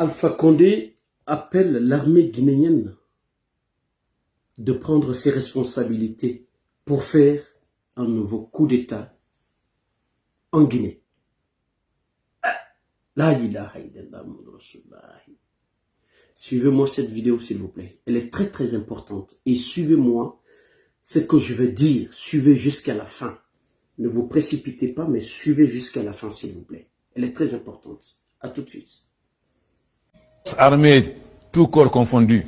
Alpha Condé appelle l'armée guinéenne de prendre ses responsabilités pour faire un nouveau coup d'État en Guinée. La ilaha illallah Muhammad Rasulullah. Suivez-moi cette vidéo s'il vous plaît. Elle est très très importante. Et suivez-moi ce que je vais dire. Suivez jusqu'à la fin. Ne vous précipitez pas, mais suivez jusqu'à la fin s'il vous plaît. Elle est très importante. À tout de suite. Armée, tout corps confondu,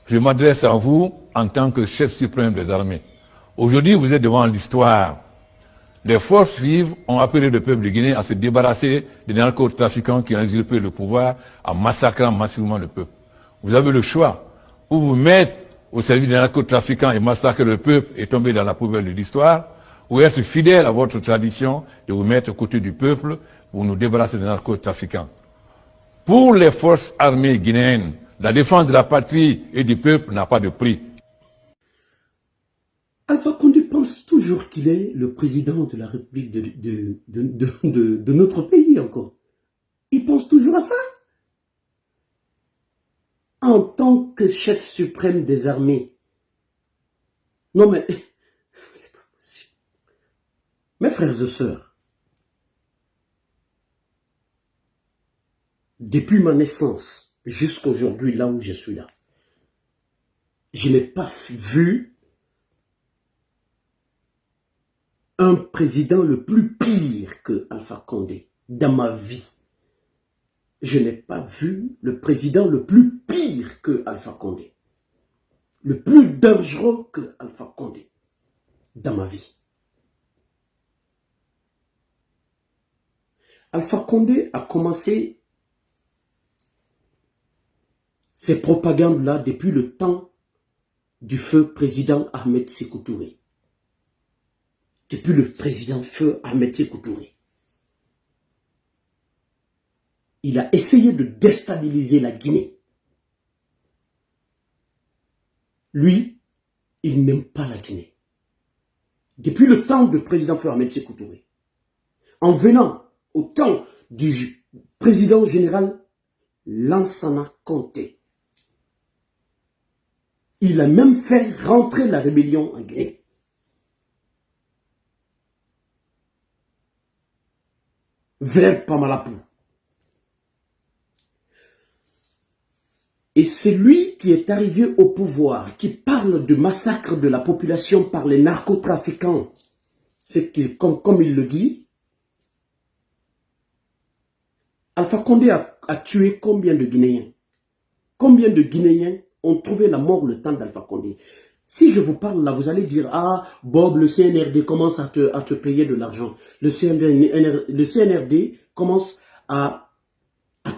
je m'adresse à vous en tant que chef suprême des armées. Aujourd'hui, vous êtes devant l'histoire. Les forces vives ont appelé le peuple guinéen à se débarrasser des narcotrafiquants qui ont usurpé le pouvoir en massacrant massivement le peuple. Vous avez le choix, ou vous mettre au service des narcotrafiquants et massacrer le peuple et tomber dans la poubelle de l'histoire, ou être fidèle à votre tradition de vous mettre aux côtés du peuple pour nous débarrasser des narcotrafiquants. Pour les forces armées guinéennes, la défense de la patrie et du peuple n'a pas de prix. Alpha Condé pense toujours qu'il est le président de la République de notre pays encore. Il pense toujours à ça. En tant que chef suprême des armées. Non mais, c'est pas possible. Mes frères et sœurs, depuis ma naissance jusqu'à aujourd'hui, là où je suis là, je n'ai pas vu un président le plus pire que Alpha Condé dans ma vie. Je n'ai pas vu le président le plus pire que Alpha Condé. Le plus dangereux que Alpha Condé dans ma vie. Alpha Condé a commencé ces propagandes-là depuis le temps du feu président Ahmed Sékou Touré. Depuis le président feu Ahmed Sékou Touré. Il a essayé de déstabiliser la Guinée. Lui, il n'aime pas la Guinée. Depuis le temps du président feu Ahmed Sékou Touré. En venant au temps du président général Lansana Conté. Il a même fait rentrer la rébellion en Guinée. Vers Pamalapou. Et c'est lui qui est arrivé au pouvoir, qui parle de massacre de la population par les narcotrafiquants. C'est qu'il, comme il le dit, Alpha Condé a tué combien de Guinéens? Combien de Guinéens ont trouvé la mort le temps d'Alpha Condé? Si je vous parle là, vous allez dire, ah, Bob, le CNRD commence à te payer de l'argent. Le CNRD commence à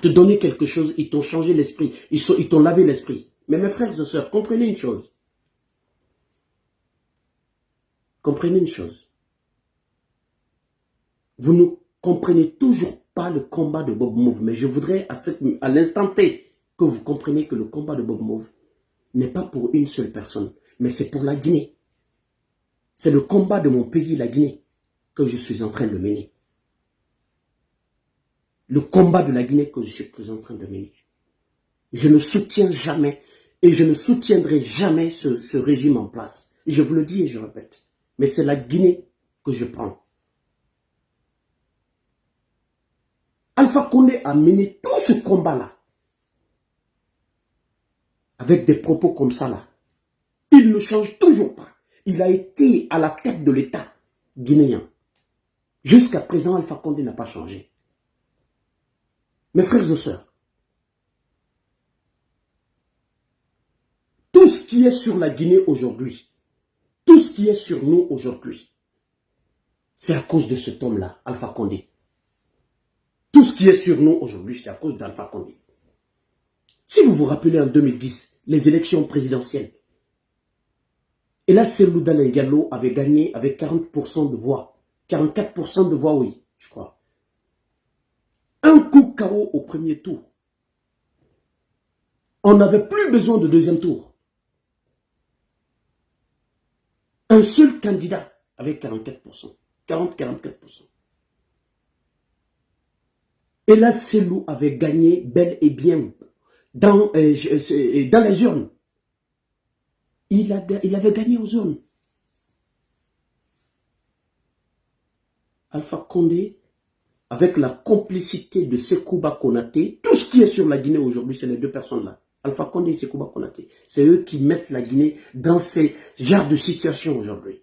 te donner quelque chose, ils t'ont changé l'esprit, ils t'ont lavé l'esprit. Mais mes frères et sœurs, comprenez une chose. Comprenez une chose. Vous ne comprenez toujours pas le combat de Bob Move, mais je voudrais à l'instant T que vous compreniez que le combat de Bob Move n'est pas pour une seule personne, mais c'est pour la Guinée. C'est le combat de mon pays, la Guinée, que je suis en train de mener. Le combat de la Guinée que je suis en train de mener. Je ne soutiens jamais et je ne soutiendrai jamais ce régime en place. Je vous le dis et je répète. Mais c'est la Guinée que je prends. Alpha Condé a mené tout ce combat-là. Avec des propos comme ça là. Il ne change toujours pas. Il a été à la tête de l'État guinéen. Jusqu'à présent, Alpha Condé n'a pas changé. Mes frères et sœurs, tout ce qui est sur la Guinée aujourd'hui, tout ce qui est sur nous aujourd'hui, c'est à cause de cet homme-là, Alpha Condé. Tout ce qui est sur nous aujourd'hui, c'est à cause d'Alpha Condé. Si vous vous rappelez en 2010, les élections présidentielles, et là, Cellou Dalein Diallo avait gagné avec 40% de voix. 44% de voix, oui, je crois. Un coup KO au premier tour. On n'avait plus besoin de deuxième tour. Un seul candidat avec 44%. 40-44%. Et là, Selou avait gagné bel et bien dans les urnes. Il avait gagné aux urnes. Alpha Condé, avec la complicité de Sekouba Konaté, tout ce qui est sur la Guinée aujourd'hui, c'est les deux personnes-là. Alpha Condé et Sekouba Konaté. C'est eux qui mettent la Guinée dans ces genres de situations aujourd'hui.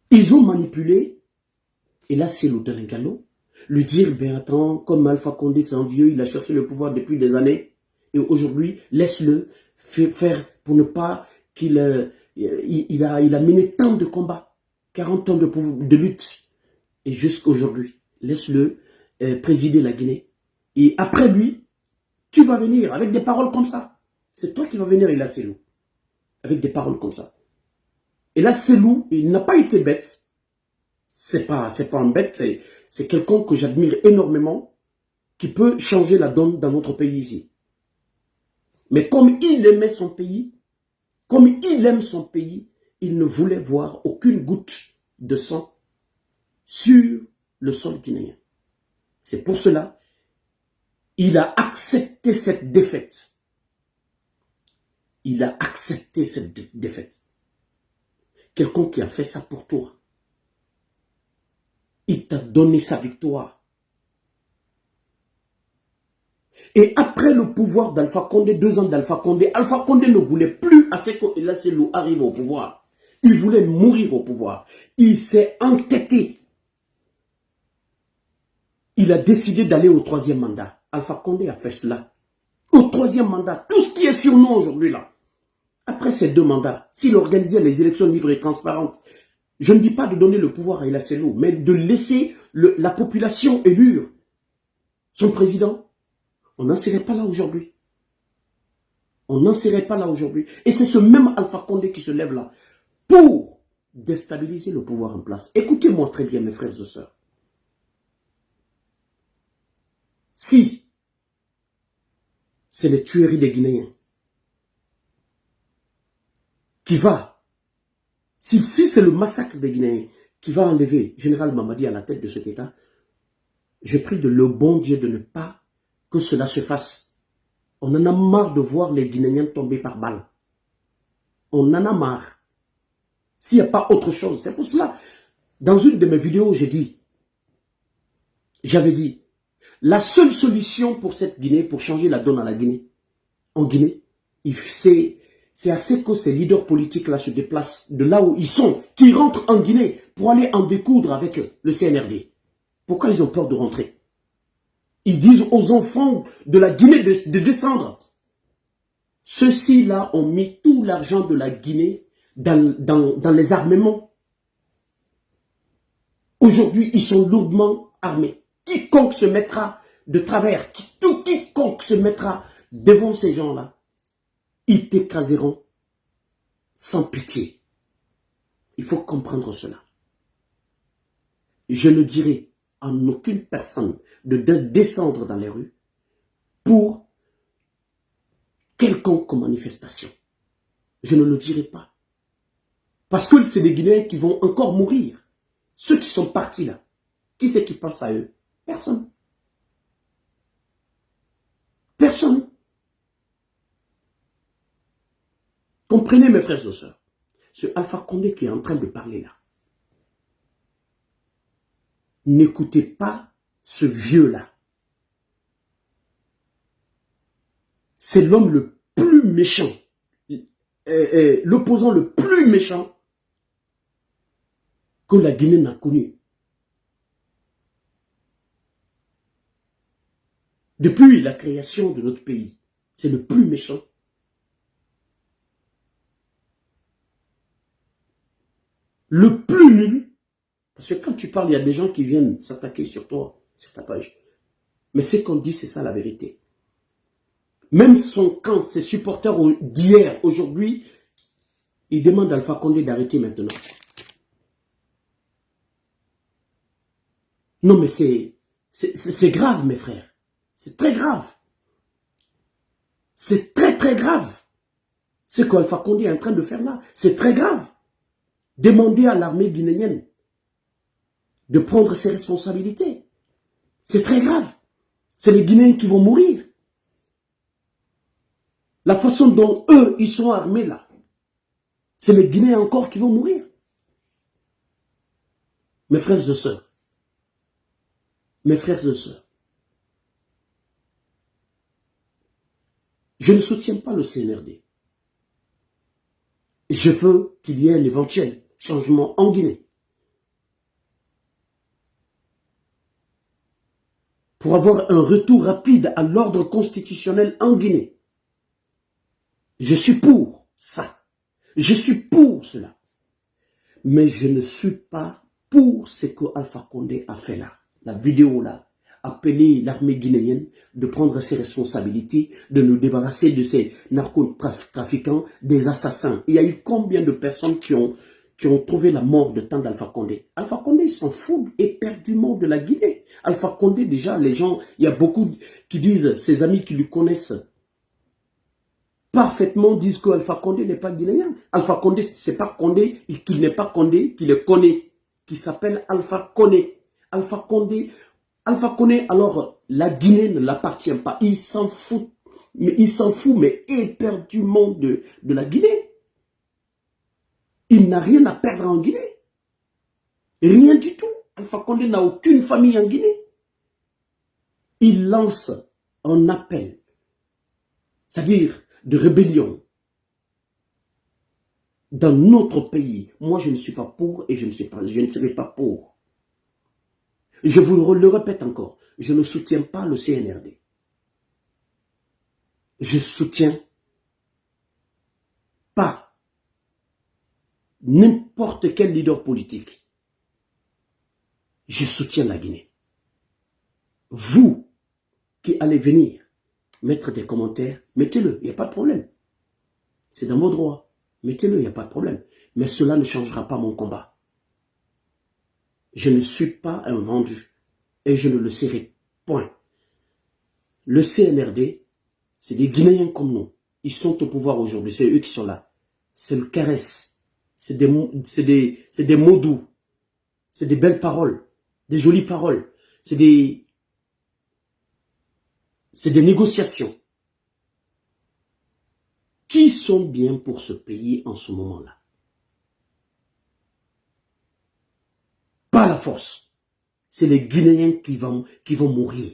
Ils ont manipulé, et là c'est le Delengalo, lui dire, ben attends, comme Alpha Condé c'est un vieux, il a cherché le pouvoir depuis des années, et aujourd'hui, laisse-le faire pour ne pas qu'il... il a mené tant de combats, 40 ans de lutte, et jusqu'à aujourd'hui, laisse-le présider la Guinée. Et après lui, tu vas venir avec des paroles comme ça. C'est toi qui vas venir, il a Selou, avec des paroles comme ça. Et là, Selou, il n'a pas été bête. C'est pas un bête, c'est quelqu'un que j'admire énormément, qui peut changer la donne dans notre pays ici. Mais comme il aimait son pays, comme il aime son pays, il ne voulait voir aucune goutte de sang sur le sol guinéen. C'est pour cela qu'il a accepté cette défaite. Il a accepté cette défaite. Quelqu'un qui a fait ça pour toi. Il t'a donné sa victoire. Et après le pouvoir d'Alpha Condé, 2 ans d'Alpha Condé ne voulait plus assez que Ella Selou arrive au pouvoir. Il voulait mourir au pouvoir. Il s'est entêté. Il a décidé d'aller au 3e mandat. Alpha Condé a fait cela. Au 3e mandat, tout ce qui est sur nous aujourd'hui là. Après ces 2 mandats, s'il organisait les élections libres et transparentes, je ne dis pas de donner le pouvoir à Ella Selou, mais de laisser la population élire son président. On n'en serait pas là aujourd'hui. On n'en serait pas là aujourd'hui. Et c'est ce même Alpha Condé qui se lève là pour déstabiliser le pouvoir en place. Écoutez-moi très bien, mes frères et sœurs. Si c'est les tueries des Guinéens qui va, si c'est le massacre des Guinéens qui va enlever Général Mamadi à la tête de cet État, je prie de le bon Dieu de ne pas que cela se fasse. On en a marre de voir les Guinéens tomber par balle. On en a marre. S'il n'y a pas autre chose, c'est pour cela, dans une de mes vidéos, j'avais dit, la seule solution pour cette Guinée, pour changer la donne à la Guinée, en Guinée, c'est assez que ces leaders politiques là se déplacent de là où ils sont, qui rentrent en Guinée pour aller en découdre avec le CNRD. Pourquoi ils ont peur de rentrer? Ils disent aux enfants de la Guinée de descendre. Ceux-ci-là ont mis tout l'argent de la Guinée dans les armements. Aujourd'hui, ils sont lourdement armés. Quiconque se mettra de travers, quiconque se mettra devant ces gens-là, ils t'écraseront sans pitié. Il faut comprendre cela. Je ne dirai en aucune personne de descendre dans les rues pour quelconque manifestation. Je ne le dirai pas. Parce que c'est des Guinéens qui vont encore mourir. Ceux qui sont partis là, qui c'est qui pense à eux? Personne. Personne. Comprenez mes frères et sœurs. Ce Alpha Condé qui est en train de parler là. N'écoutez pas ce vieux-là. C'est l'homme le plus méchant, l'opposant le plus méchant que la Guinée n'a connu. Depuis la création de notre pays, c'est le plus méchant. Le plus nul. Parce que quand tu parles, il y a des gens qui viennent s'attaquer sur toi, sur ta page. Mais ce qu'on dit, c'est ça la vérité. Même son camp, ses supporters d'hier, aujourd'hui, ils demandent à Alpha Condé d'arrêter maintenant. Non mais c'est grave mes frères. C'est très grave. C'est très très grave. Ce qu'Alpha Condé est en train de faire là, c'est très grave. Demandez à l'armée guinéenne de prendre ses responsabilités. C'est très grave. C'est les Guinéens qui vont mourir. La façon dont eux, ils sont armés là, c'est les Guinéens encore qui vont mourir. Mes frères et sœurs, je ne soutiens pas le CNRD. Je veux qu'il y ait un éventuel changement en Guinée. Pour avoir un retour rapide à l'ordre constitutionnel en Guinée. Je suis pour ça. Je suis pour cela. Mais je ne suis pas pour ce que Alpha Condé a fait là. La vidéo là. Appeler l'armée guinéenne de prendre ses responsabilités, de nous débarrasser de ces narcotrafiquants, des assassins. Il y a eu combien de personnes qui ont trouvé la mort de temps d'Alpha Condé? Alpha Condé s'en fout éperdument de la Guinée. Alpha Condé, déjà, les gens, il y a beaucoup qui disent, ses amis qui lui connaissent parfaitement, disent que Alpha Condé n'est pas guinéen. Alpha Condé, c'est pas Condé, qu'il n'est pas Condé, qu'il le connaît, qui s'appelle Alpha Condé. Alpha Condé, alors la Guinée ne l'appartient pas. Il s'en fout, mais éperdument de la Guinée. Il n'a rien à perdre en Guinée. Rien du tout. Alpha Condé n'a aucune famille en Guinée. Il lance un appel, c'est-à-dire de rébellion dans notre pays. Moi, je ne suis pas pour et je ne serai pas pour. Je vous le répète encore, je ne soutiens pas le CNRD. Je soutiens pas n'importe quel leader politique. Je soutiens la Guinée. Vous qui allez venir mettre des commentaires, mettez-le, il n'y a pas de problème. C'est dans vos droits. Mettez-le, il n'y a pas de problème. Mais cela ne changera pas mon combat. Je ne suis pas un vendu et je ne le serai point. Le CNRD, c'est des Guinéens comme nous. Ils sont au pouvoir aujourd'hui, c'est eux qui sont là. C'est le caresse, c'est des mots doux, c'est des belles paroles, des jolies paroles, c'est des négociations qui sont bien pour ce pays en ce moment-là. Pas la force. C'est les Guinéens qui vont mourir.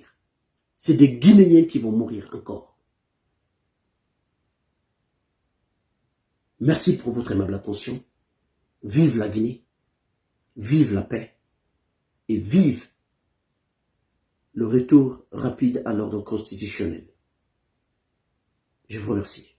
C'est des Guinéens qui vont mourir encore. Merci pour votre aimable attention. Vive la Guinée. Vive la paix. Et vive le retour rapide à l'ordre constitutionnel. Je vous remercie.